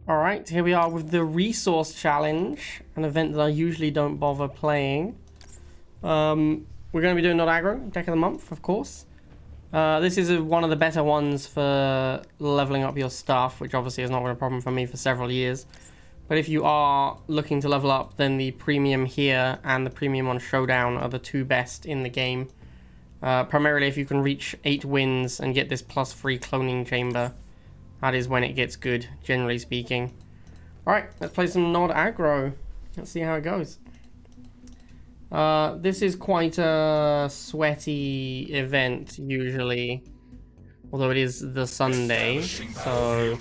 Alright, here we are with the Resource Challenge, an event that I usually don't bother playing. We're going to be doing Not Aggro, Deck of the Month, of course. This is one of the better ones for leveling up your stuff, which obviously has not been a problem for me for several years. But if you are looking to level up, then the premium here and the premium on Showdown are the two best in the game. Primarily if you can reach 8 wins and get this +3 cloning chamber. That is when it gets good, generally speaking. Alright, let's play some Not Aggro. Let's see how it goes. This is quite a sweaty event, usually. Although it is the Sunday, so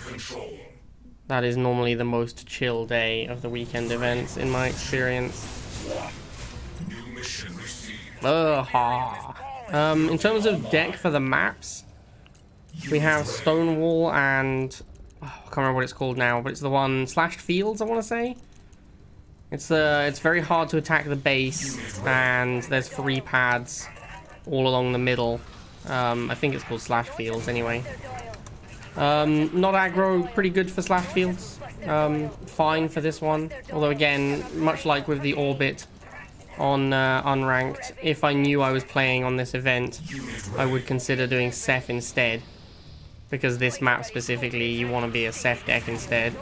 that is normally the most chill day of the weekend events, in my experience. In terms of deck for the maps, we have Stonewall and I can't remember what it's called now, but it's the one Slashed Fields, I want to say. It's very hard to attack the base, and there's 3 pads all along the middle. I think it's called Slashed Fields anyway. Not Aggro, pretty good for Slashed Fields. Fine for this one, although again, much like with the Orbit on Unranked, if I knew I was playing on this event, I would consider doing Ceph instead. Because this map specifically, you want to be a Ceph deck instead.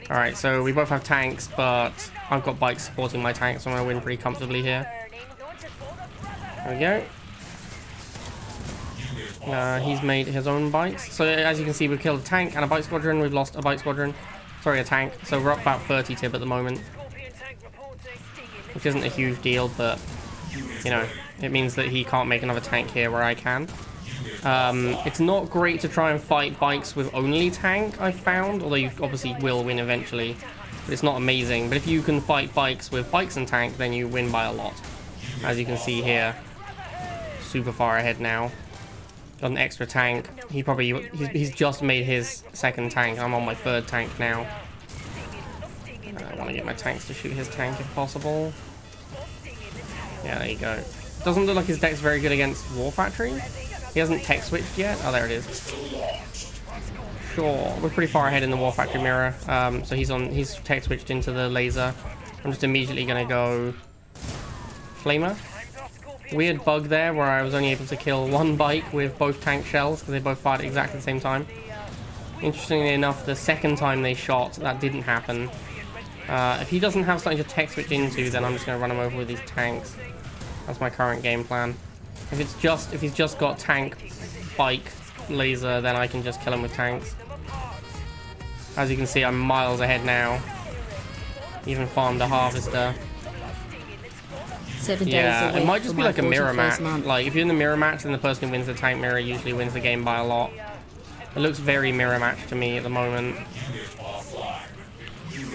Alright, so we both have tanks, but I've got bikes supporting my tanks, so I'm going to win pretty comfortably here. There we go. He's made his own bikes. So as you can see, we've killed a tank and a bike squadron. We've lost a bike squadron. Sorry, a tank. So we're up about 30 tip at the moment. Which isn't a huge deal, but, you know, it means that he can't make another tank here where I can. It's not great to try and fight bikes with only tank, I've found, although you obviously will win eventually. But it's not amazing. But if you can fight bikes with bikes and tank, then you win by a lot. As you can see here, super far ahead now. Got an extra tank. He's just made his second tank. I'm on my 3rd tank now. I want to get my tanks to shoot his tank if possible. Yeah, there you go. Doesn't look like his deck's very good against War Factory. He hasn't tech switched yet. Oh, there it is. Sure, we're pretty far ahead in the War Factory mirror. So he's tech switched into the laser. I'm just immediately gonna go Flamer. Weird bug there where I was only able to kill 1 bike with both tank shells because they both fired at exactly the same time. Interestingly enough, the second time they shot, that didn't happen. If he doesn't have something to tech switch into, then I'm just gonna run him over with these tanks. That's my current game plan. If he's just got tank, bike, laser, then I can just kill him with tanks. As you can see, I'm miles ahead now. Even farmed a harvester. 7 days yeah, away it might just be like a mirror match. Month. Like, if you're in the mirror match, then the person who wins the tank mirror usually wins the game by a lot. It looks very mirror match to me at the moment.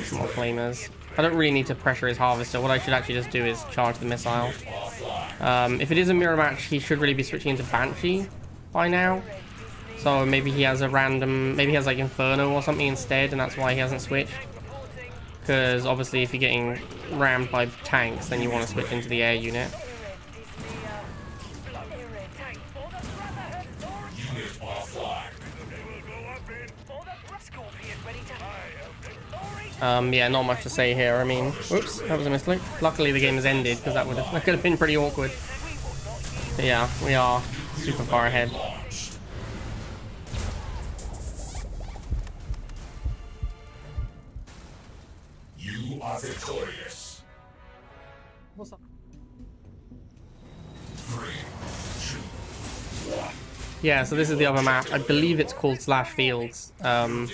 Some more flamers. I don't really need to pressure his harvester. What I should actually just do is charge the missile. If it is a mirror match, he should really be switching into Banshee by now. So maybe he has a random... Maybe he has like Inferno or something instead, and that's why he hasn't switched. Because obviously if you're getting rammed by tanks, then you want to switch into the air unit. Yeah, not much to say here. I mean, whoops, that was a misclick. Luckily the game has ended, because that could have been pretty awkward. But yeah, we are super far ahead. You are victorious. What's up? 3, 2, 1. Yeah, so this is the other map. I believe it's called Slash Fields. I'm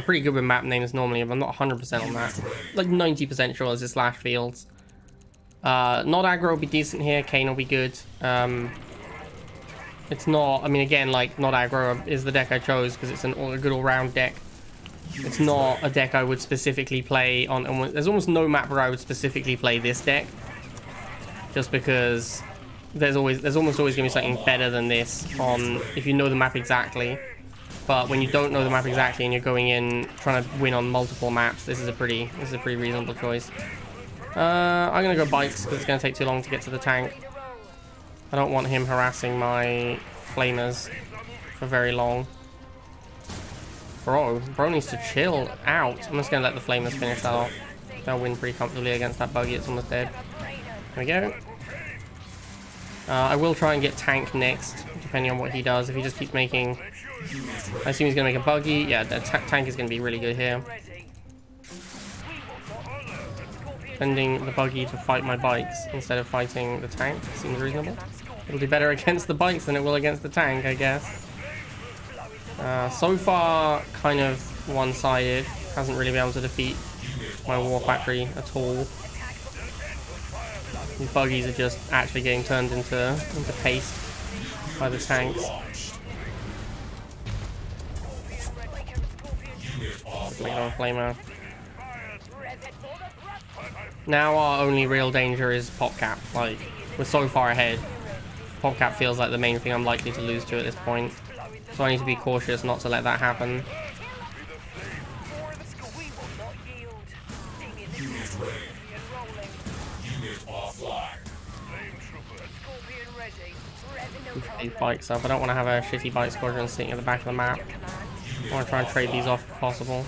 pretty good with map names normally, but I'm not 100% on that. Like 90% sure this is Slash Fields. Not Aggro will be decent here. Kane will be good. It's not... I mean, again, like, Not Aggro is the deck I chose because it's a good all-round deck. It's not a deck I would specifically play on... There's almost no map where I would specifically play this deck. Just because... There's almost always going to be something better than this on if you know the map exactly. But when you don't know the map exactly and you're going in trying to win on multiple maps, this is a pretty reasonable choice. I'm gonna go bikes because it's gonna take too long to get to the tank. I don't want him harassing my flamers for very long. Bro needs to chill out. I'm just gonna let the Flamers finish that off. They'll win pretty comfortably against that buggy. It's almost dead. There we go. I will try and get Tank next, depending on what he does. If he just keeps making... I assume he's gonna make a buggy. Yeah, the Tank is gonna be really good here. Sending the buggy to fight my bikes instead of fighting the tank seems reasonable. It'll be better against the bikes than it will against the tank, I guess. So far, kind of one-sided. Hasn't really been able to defeat my War Factory at all. These buggies are just actually getting turned into paste by the tanks. Make it on Flamer. Now our only real danger is PopCap. Like, we're so far ahead. PopCap feels like the main thing I'm likely to lose to at this point. So I need to be cautious not to let that happen. These bikes up. I don't want to have a shitty bike squadron sitting at the back of the map. I want to try and trade these off if possible.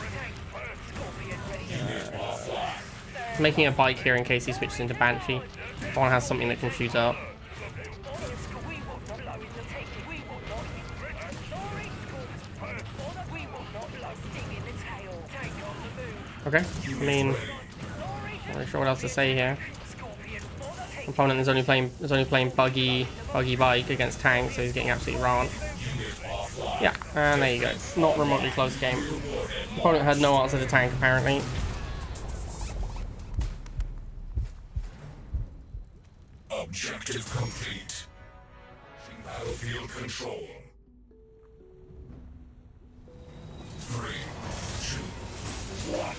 Making a bike here in case he switches into Banshee. I want to have something that can shoot up. Okay, I mean, not really sure what else to say here. Opponent is only playing buggy bike against tank, so he's getting absolutely rant. Yeah, and there you go. Not remotely close game. Opponent had no answer to tank apparently. Objective complete. Battlefield control. 3, 2, 1.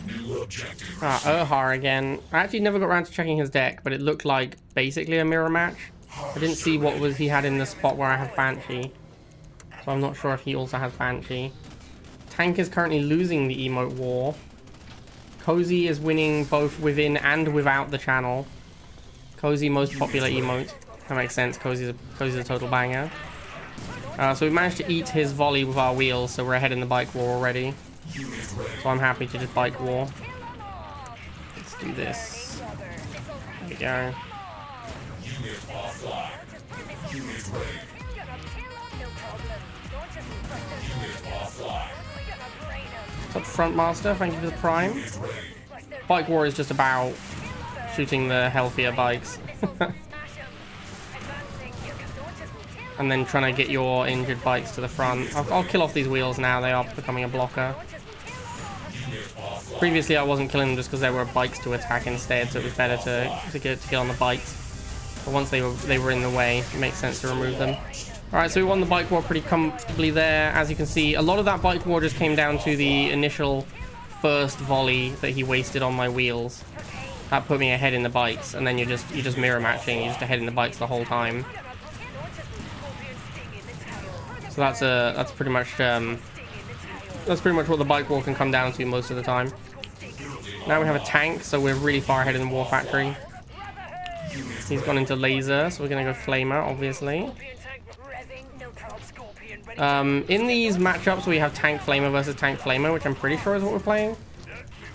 New objective. Erhar again. I actually never got around to checking his deck, but it looked like basically a mirror match. I didn't see what was he had in the spot where I have Banshee. So I'm not sure if he also has Banshee. Tank is currently losing the emote war. Cozy is winning both within and without the channel. Cozy, most popular emote. That makes sense. Cozy's a total banger. So we managed to eat his volley with our wheels, so we're ahead in the bike war already. So I'm happy to just bike war. Let's do this. There we go. What's up, Front Master? Thank you for the prime. Bike war is just about shooting the healthier bikes. And then trying to get your injured bikes to the front. I'll kill off these wheels now. They are becoming a blocker. Previously I wasn't killing them just because there were bikes to attack instead, so it was better to get on the bikes. But once they were in the way, it makes sense to remove them. Alright, so we won the bike war pretty comfortably there. As you can see, a lot of that bike war just came down to the initial first volley that he wasted on my wheels. That put me ahead in the bikes, and then you're just mirror matching. You're just ahead in the bikes the whole time. So that's pretty much what the bike war can come down to most of the time. Now we have a tank, so we're really far ahead in the War Factory. He's gone into laser, so we're gonna go Flamer, obviously. In these matchups, we have Tank Flamer versus Tank Flamer, which I'm pretty sure is what we're playing.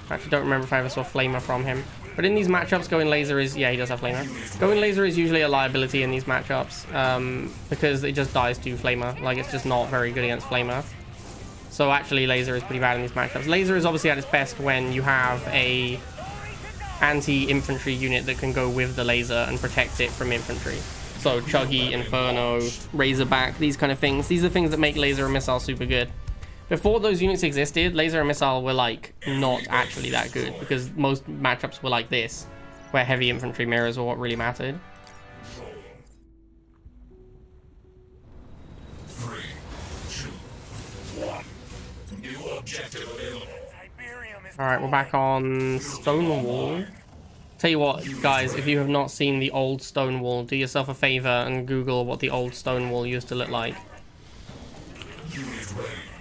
I actually don't remember if I ever saw Flamer from him. But in these matchups, going laser is... Yeah, he does have Flamer. Going laser is usually a liability in these matchups, because it just dies to Flamer. Like, it's just not very good against Flamer. So actually, laser is pretty bad in these matchups. Laser is obviously at its best when you have a anti-infantry unit that can go with the laser and protect it from infantry. So Chuggy, Inferno, Razorback, these kind of things. These are things that make laser and missile super good. Before those units existed, laser and missile were like not actually that good because most matchups were like this, where heavy infantry mirrors were what really mattered. 3, 2, 1. New objective available. Alright, we're back on Stonewall. Tell you what, guys, if you have not seen the old Stonewall, do yourself a favor and Google what the old Stonewall used to look like.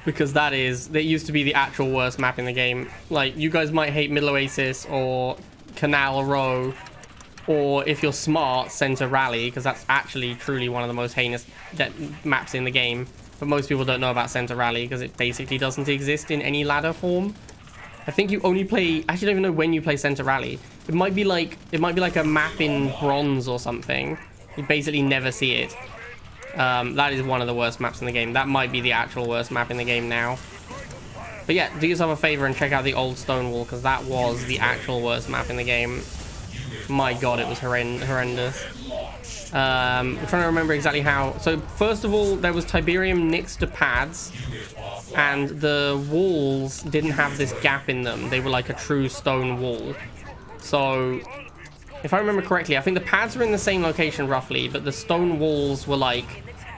Because that used to be the actual worst map in the game. Like, you guys might hate Middle Oasis or Canal Row, or if you're smart, Center Rally, because that's actually truly one of the most heinous maps in the game. but most people don't know about Center Rally because it basically doesn't exist in any ladder form. I think you only play, I actually don't even know when you play Center Rally. It might be like a map in Bronze or something. You basically never see it. That is one of the worst maps in the game. That might be the actual worst map in the game now. But yeah, do yourself a favor and check out the old Stonewall, because that was the actual worst map in the game. My god, it was horrendous. I'm trying to remember exactly how. So first of all, there was Tiberium next to pads, and the walls didn't have this gap in them. They were like a true stone wall. So if I remember correctly, I think the pads were in the same location roughly, but the stone walls were like,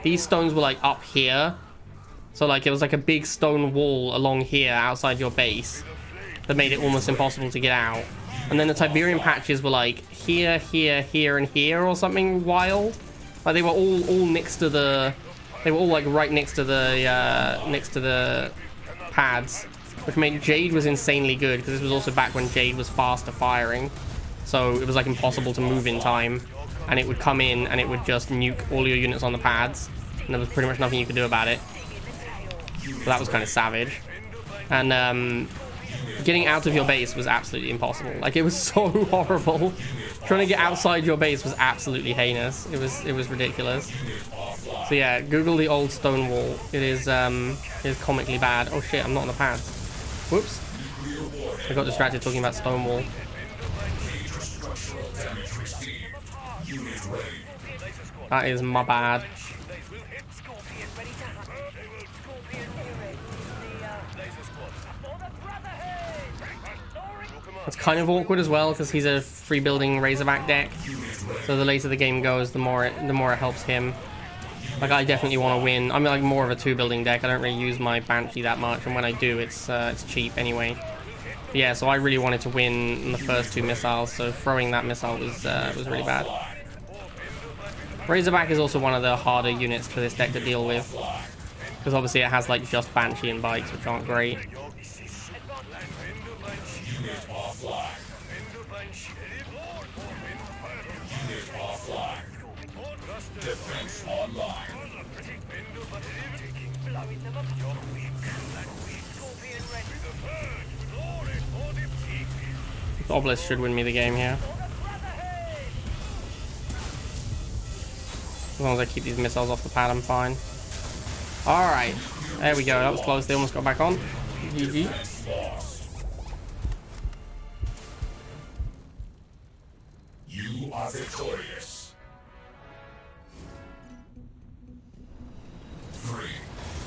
these stones were like up here. So like it was like a big stone wall along here outside your base that made it almost impossible to get out. And then the Tiberium patches were like here, here, here, and here or something wild. Like they were all next to the, they were all like right next to the pads, which made Jade was insanely good because this was also back when Jade was faster firing. So it was like impossible to move in time, and it would come in and it would just nuke all your units on the pads, and there was pretty much nothing you could do about it. So that was kind of savage. And getting out of your base was absolutely impossible. Like it was so horrible. Trying to get outside your base was absolutely heinous. It was ridiculous. So yeah, Google the old Stonewall. It is comically bad. Oh shit, I'm not on the pads. Whoops. I got distracted talking about Stonewall. That is my bad. It's kind of awkward as well because he's a free building Razorback deck. So the later the game goes, the more it helps him. Like I definitely want to win. I'm like more of a 2-building deck. I don't really use my Banshee that much, and when I do, it's cheap anyway. But yeah, so I really wanted to win in the first 2 missiles. So throwing that missile was really bad. Razorback is also one of the harder units for this deck to deal with, because obviously it has like just Banshee and Bikes, which aren't great. Defense online. Obelisk should win me the game here. As long as I keep these missiles off the pad, I'm fine. Alright. There we go. That was close. They almost got back on. GG. You are victorious. 3,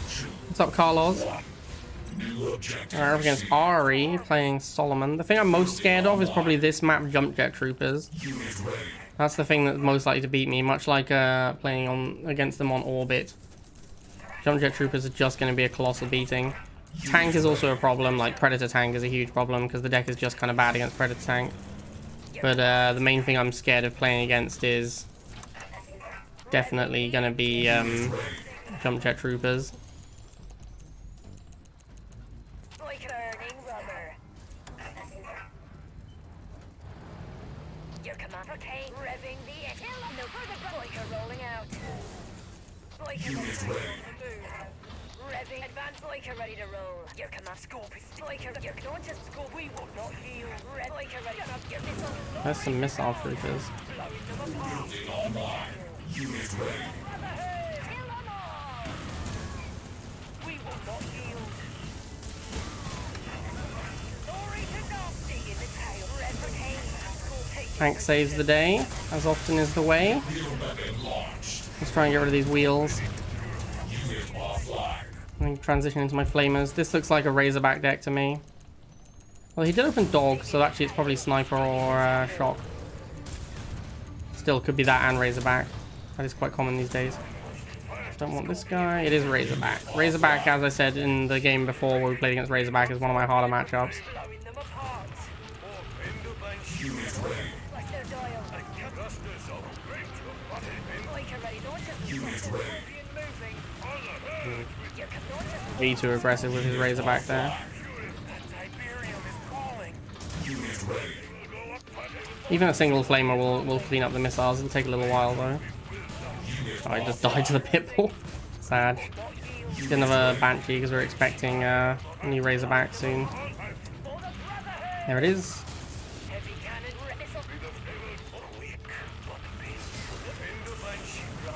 2, What's up, Carlos? 1. New objective. Alright, up against Ari, playing Solomon. The thing I'm most scared of is probably this map, Jump Jet Troopers. Unit ready. That's the thing that's most likely to beat me, much like playing against them on Orbit. Jump Jet Troopers are just going to be a colossal beating. Tank is also a problem, like Predator Tank is a huge problem, because the deck is just kind of bad against Predator Tank. But the main thing I'm scared of playing against is definitely going to be Jump Jet Troopers. Unit ready. Revving advanced Boyka ready to roll. Your command scope is Boyka. Your launcher scope. We will not heal. Red Boyka ready to your missile. There's some missile troopers. Building online. Unit ready. We will not heal. Glory to nasty in the tail. Red Boyka. Tank saves the day, as often is the way. Let's try and get rid of these wheels. And transition into my flamers. This looks like a Razorback deck to me. Well, he did open Dog, so actually it's probably Sniper or Shock. Still, could be that and Razorback. That is quite common these days. Don't want this guy. It is Razorback. Razorback, as I said in the game before where we played against Razorback, is one of my harder matchups. Way too aggressive with his Razorback there. Even a single flamer will clean up the missiles. It'll take a little while though. Oh, I just died to the Pitbull. Sad. Get another Banshee because we're expecting a new Razorback soon. There it is. Heavy cannon, missile.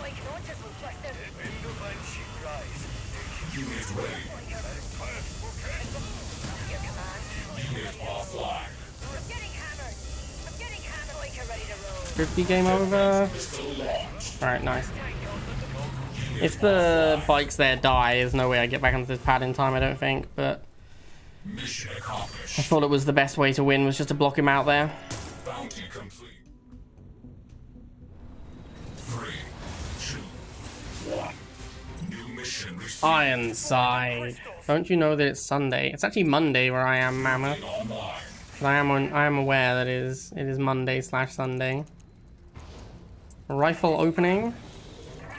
Like launchers will blast them. Unit ready. Your command. Unit offline. I'm getting hammered. Like you're ready to roll. 50 game over. Alright, nice. If the bikes there die, there's no way I get back onto this pad in time, I don't think, but Mission accomplished. I thought it was the best way to win was just to block him out there. Bounty complete. 3, 2, 1. New mission received. Ironside. Don't you know that it's Sunday? It's actually Monday where I am, Mammoth. Online. But I am aware that it is Monday / Sunday. Rifle opening.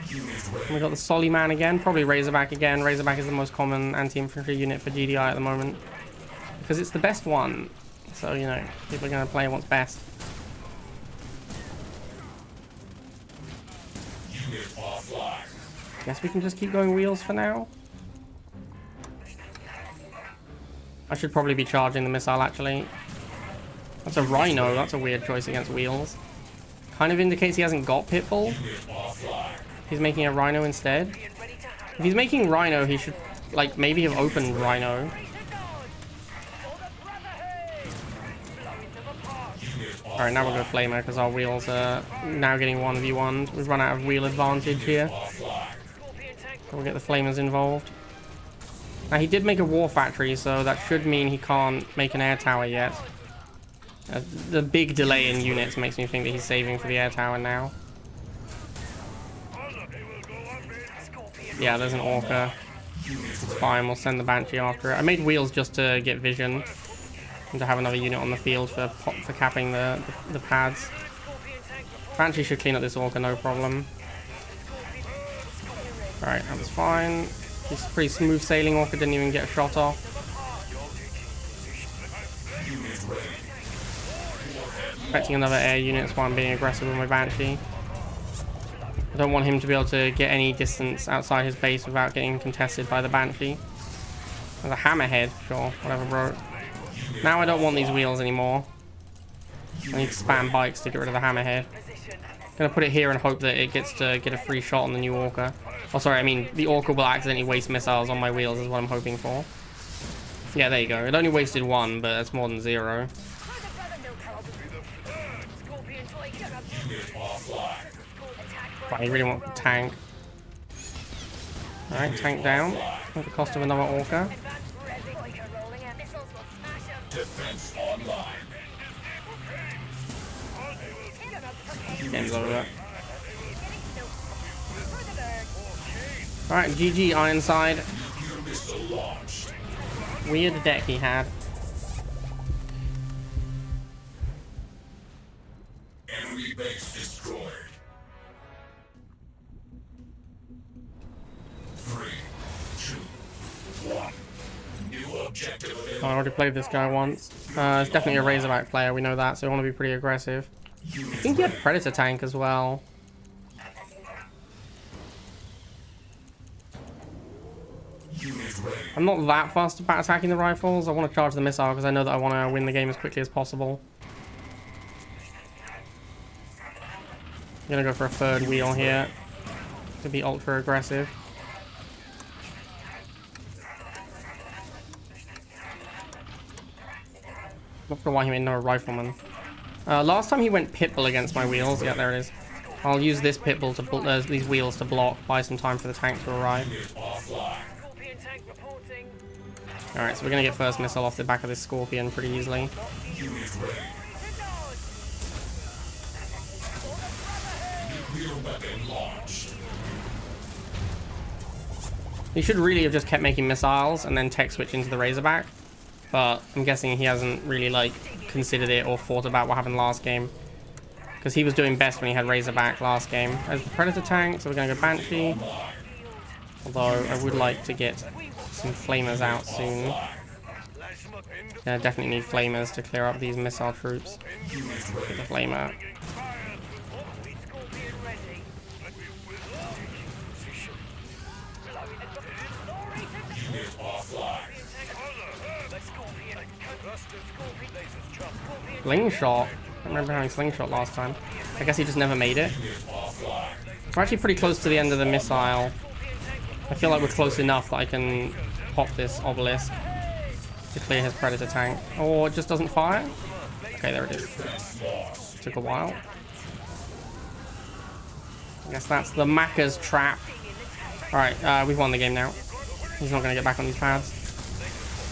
Unit ready. We got the Solly Man again, probably Razorback again. Razorback is the most common anti-infantry unit for GDI at the moment. Because it's the best one. So, you know, people are going to play what's best. Unit offline. Guess we can just keep going wheels for now. I should probably be charging the missile, actually. That's a Rhino. That's a weird choice against wheels. Kind of indicates he hasn't got Pitbull. Unit offline. He's making a Rhino instead. If he's making Rhino, he should, like, maybe have opened Rhino. Alright, now we'll go Flamer because our wheels are now getting 1v1'd. We've run out of wheel advantage here. So we'll get the Flamers involved. Now, he did make a War Factory, so that should mean he can't make an air tower yet. The big delay in units makes me think that he's saving for the air tower now. Yeah, there's an Orca. It's fine, we'll send the Banshee after it. I made wheels just to get vision and to have another unit on the field for capping the pads. Banshee should clean up this Orca, no problem. Alright, that was fine. He's pretty smooth sailing. Orca didn't even get a shot off. Expecting another air unit, that's why I'm being aggressive with my Banshee. I don't want him to be able to get any distance outside his base without getting contested by the Banshee. There's a Hammerhead, sure, whatever, bro. Now I don't want these wheels anymore. I need to spam bikes to get rid of the Hammerhead. Gonna put it here and hope that it gets to get a free shot on the new Orca. Oh, sorry, I mean, the Orca will accidentally waste missiles on my wheels is what I'm hoping for. Yeah, there you go. It only wasted one, but that's more than 0. Right, you really want the tank. Alright, tank down. At the cost of another Orca. Defense online. Game's over. Alright, GG Ironside. Nuclear missile launched. Weird deck he had. Enemy base destroyed. 3, 2, 1. New objective available. I already played this guy once. It's definitely a Razorback player, we know that, so we want to be pretty aggressive. I think he had Predator tank as well. Unit ready. I'm not that fast about attacking the rifles. I want to charge the missile because I know that I want to win the game as quickly as possible. I'm gonna go for a third wheel here to be ultra aggressive. Not sure why he made no rifleman. Last time he went Pitbull against my wheels. Yeah, there it is. I'll use this Pitbull to these wheels to block, buy some time for the tank to arrive. Alright, so we're gonna get first missile off the back of this Scorpion pretty easily. Unit ready. Nuclear weapon launched. He should really have just kept making missiles and then tech switch into the Razorback. But I'm guessing he hasn't really, like, considered it or thought about what happened last game. Because he was doing best when he had Razorback last game. There's the Predator tank, so we're going to go Banshee. Although I would like to get some Flamers out soon. Yeah, definitely need Flamers to clear up these missile troops. Get the Flamer. Slingshot. I remember having slingshot last time. I guess he just never made it. We're actually pretty close to the end of the missile. I feel like we're close enough that I can pop this obelisk to clear his predator tank. Or it just doesn't fire? Okay, there it is. Took a while. I guess that's the Macca's trap. Alright, we've won the game now. He's not going to get back on these pads.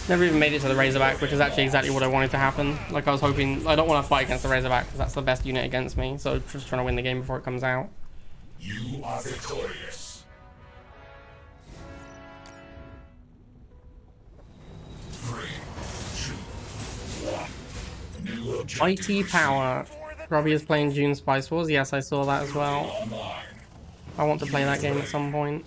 Never even made it to the Razorback, which is actually exactly what I wanted to happen. Like, I was hoping... I don't want to fight against the Razorback, because that's the best unit against me. So, just trying to win the game before it comes out. You are victorious. 3, 2, 1. New objective. Mighty Power. Robbie is playing June Spice Wars. Yes, I saw that as well. Online. I want to play that game at some point.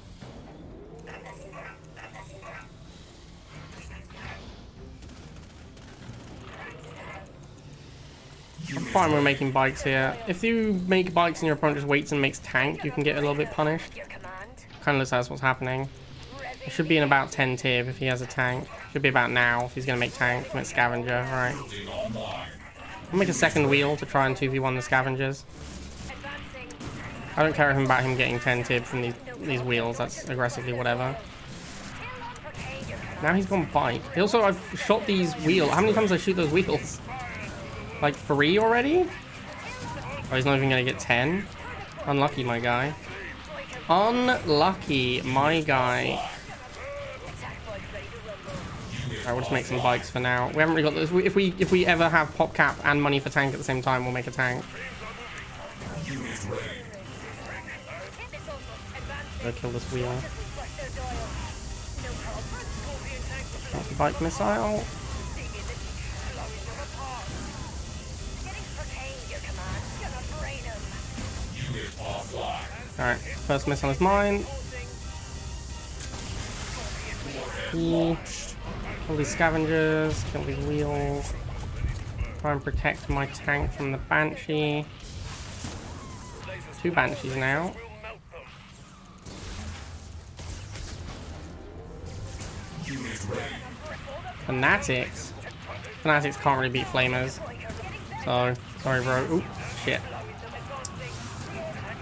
I'm fine with making bikes here. If you make bikes and your opponent just waits and makes tank, you can get a little bit punished. Your command. Kind of looks like that's what's happening. It should be in about 10 tib if he has a tank. Should be about now if he's going to make tank. Make scavenger, alright. I'll make a second wheel to try and 2v1 the scavengers. Advancing. I don't care about him getting 10 tib from these wheels. That's aggressively whatever. For Kane, your command. Now he's gone bike. He I've shot these wheels. How many times did I shoot those wheels? Like 3 already? Oh, he's not even going to get 10? Unlucky, my guy. Unlucky, my guy. Attack bike ready to rumble. Alright, we'll just make some bikes for now. We haven't really got this. If we ever have pop cap and money for tank at the same time, we'll make a tank. Unit ready. Go kill this wheel. Flush their dial. No problem. Scorpion tank. That's the bike missile. Getting for Kane, your command. Gonna brain him. Unit offline. Alright, first missile is mine. Kill these scavengers, kill these wheels. Try and protect my tank from the Banshee. 2 Banshees now. Unit ready. Fanatics. Fanatics can't really beat Flamers. So, sorry bro. Oop, shit.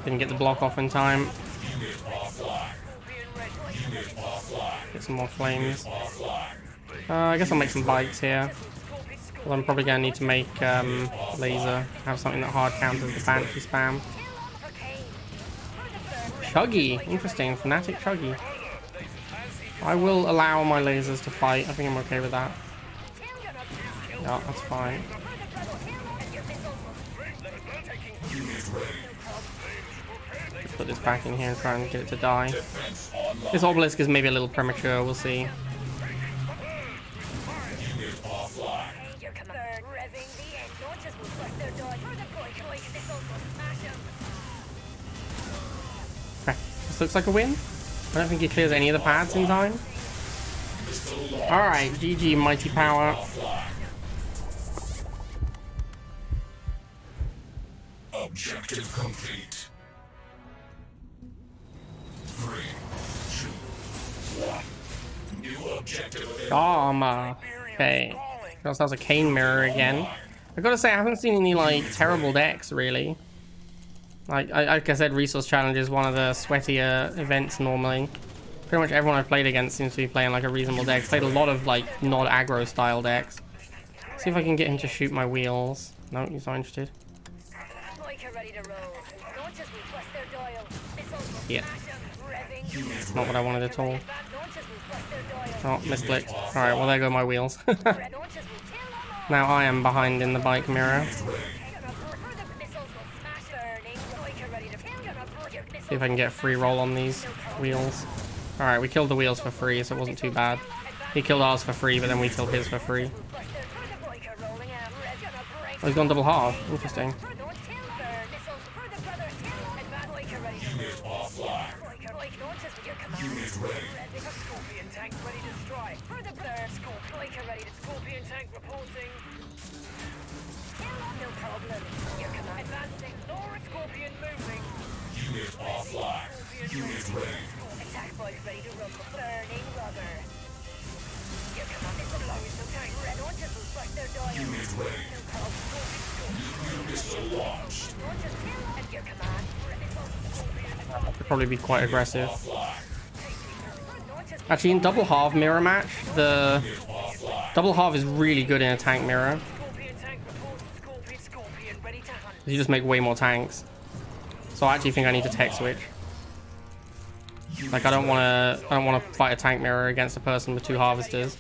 Didn't get the block off in time. Unit offline. Unit offline. Get some more flames. I guess I'll make some bikes here. Well, I'm probably going to need to make laser. Have something that hard counters the Banshee spam. For Kane. Chuggy. Interesting. Fanatic Chuggy. I will allow my lasers to fight. I think I'm okay with that. Yeah, that's fine. Unit ready. Let's put this back in here and try and get it to die. Defense online. This obelisk is maybe a little premature. We'll see. Unit offline. Your command. Revving the end. Launchers will flush their dial. For the boy, missiles will smash him. Okay. This looks like a win. I don't think he clears any of the pads in time. Alright, GG, Mighty Power. Objective complete. 3, 2, 1. New objective available. Armor. Okay. That was a Kane mirror again. I gotta say, I haven't seen any, like, terrible decks, really. Like I said, Resource Challenge is one of the sweatier events normally. Pretty much everyone I've played against seems to be playing, like, a reasonable deck. Played a lot of, like, not-aggro style decks. See if I can get him to shoot my wheels. No, he's not interested. Biker ready to roll. Launchers will flush their dial. Missiles will Yeah. smash him. Revving. It's not what I wanted at all. Launchers will flush their dial. Oh, misclicked. Alright, well, there go my wheels. Launchers will kill them all. Now I am behind in the bike mirror. See if I can get a free roll on these wheels. Alright, we killed the wheels for free, so it wasn't too bad. He killed ours for free, but then we killed his for free. Oh, he's gone double half. Interesting. Unit offline. Unit ready. Scorpion tank ready to strike. Scorpion ready to Scorpion tank reporting. No problem. Your command advancing. Nora Scorpion moving. Unit offline. Unit ready. Attack bike ready to rumble. Burning rubber. probably be quite aggressive. Actually, in double half mirror match, the double half is really good in a tank mirror. You just make way more tanks. So I actually think I need to tech switch. Like I don't want to fight a tank mirror against a person with 2 harvesters.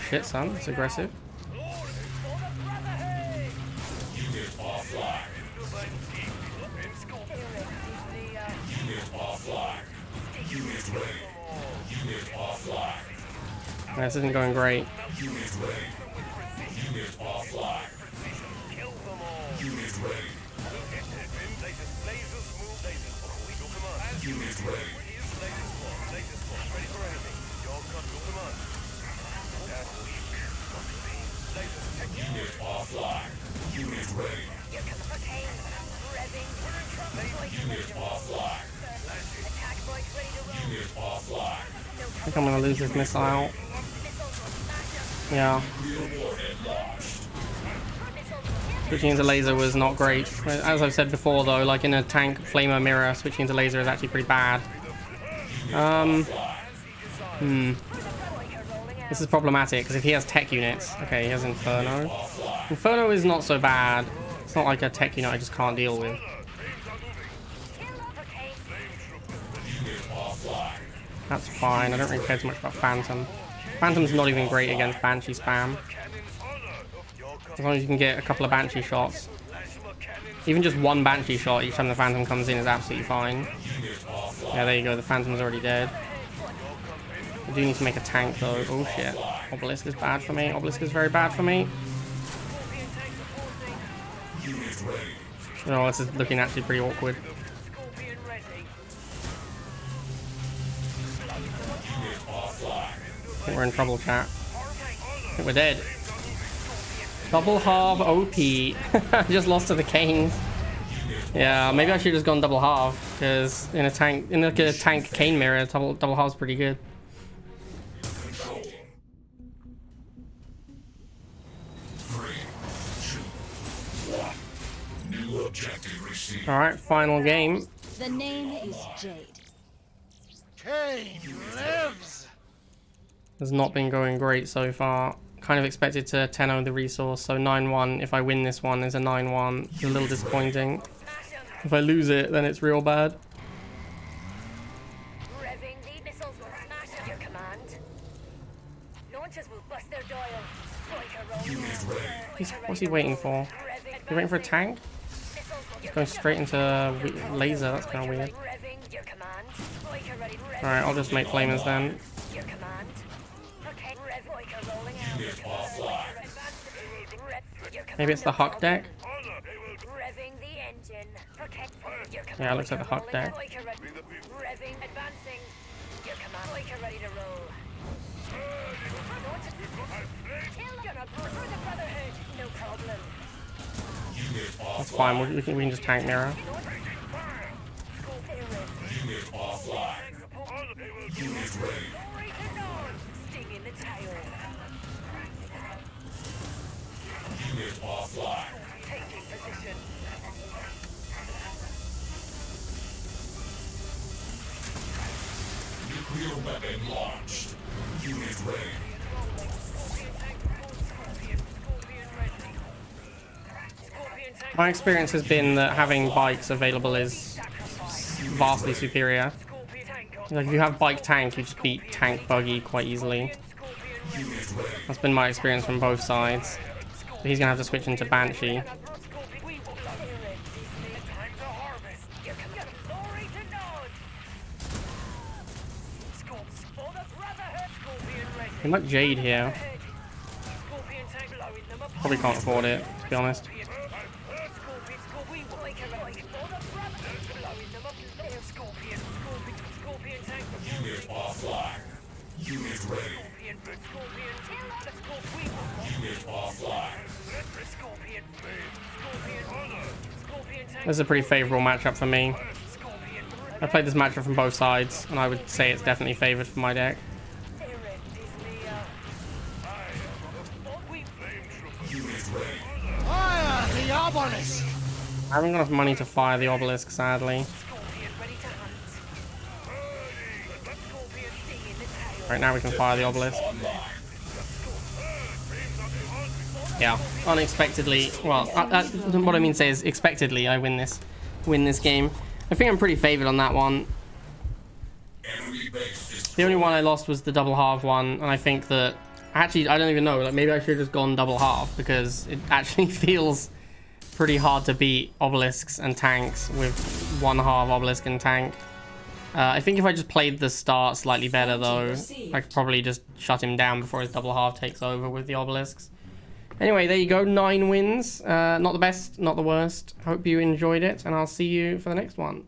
Shit, son, it's aggressive. This isn't going great. I think I'm gonna lose this missile out. Yeah. Switching into laser was not great. As I've said before though, like in a tank flamer mirror, switching into laser is actually pretty bad. This is problematic because if he has tech units, okay, he has Inferno. Inferno is not so bad. It's not like a tech unit I just can't deal with. That's fine. I don't really care too much about Phantom. Phantom's not even great against Banshee spam. As long as you can get a couple of Banshee shots. Even just one Banshee shot each time the Phantom comes in is absolutely fine. Yeah, there you go. The Phantom's already dead. I do need to make a tank though. Oh shit. Obelisk is bad for me. Obelisk is very bad for me. Oh, this is looking actually pretty awkward. I think we're in trouble, chat. I think we're dead. Double half OP. I just lost to the Canes. Yeah, maybe I should have just gone double half because in a tank, in like a tank Kane mirror, double half's pretty good. All right, final game. The name is Jade. Kane lives! Has not been going great so far. Kind of expected to 10-0 the resource, so 9-1. If I win this one, is a 9-1. It's a little disappointing. If I lose it, then it's real bad. Revving the missiles will smash your command. Launchers will bust their dial. What's he waiting for? He waiting for a tank? He's going straight into laser. That's kind of weird. Alright, I'll just make flamers then. Maybe it's the Huck deck? Yeah, it looks like the Huck deck. That's fine, we can just tank mirror. Nuclear weapon launched. Unit ready. My experience has been that having bikes available is vastly superior. Like if you have bike tank, you just beat tank buggy quite easily. That's been my experience from both sides. So he's gonna have to switch into Banshee. He might Jade here. Probably can't afford it, to be honest. Unit offline. Unit ready. Unit offline. This is a pretty favorable matchup for me. I played this matchup from both sides, and I would say it's definitely favored for my deck. Fire the obelisk! I haven't got enough money to fire the obelisk, sadly. Scorpion ready to hunt. Scorpion sting in the tail. Right now we can fire the obelisk. Yeah, unexpectedly. Well, what I mean to say is expectedly, I win this game. I think I'm pretty favored on that one. Enemy base destroyed. The only one I lost was the double half one, and I think that actually I don't even know. Like maybe I should have just gone double half because it actually feels pretty hard to beat obelisks and tanks with 1/2 obelisk and tank. I think if I just played the start slightly better though, I could probably just shut him down before his double half takes over with the obelisks. Anyway, there you go, 9 wins. Not the best, not the worst. Hope you enjoyed it, and I'll see you for the next one.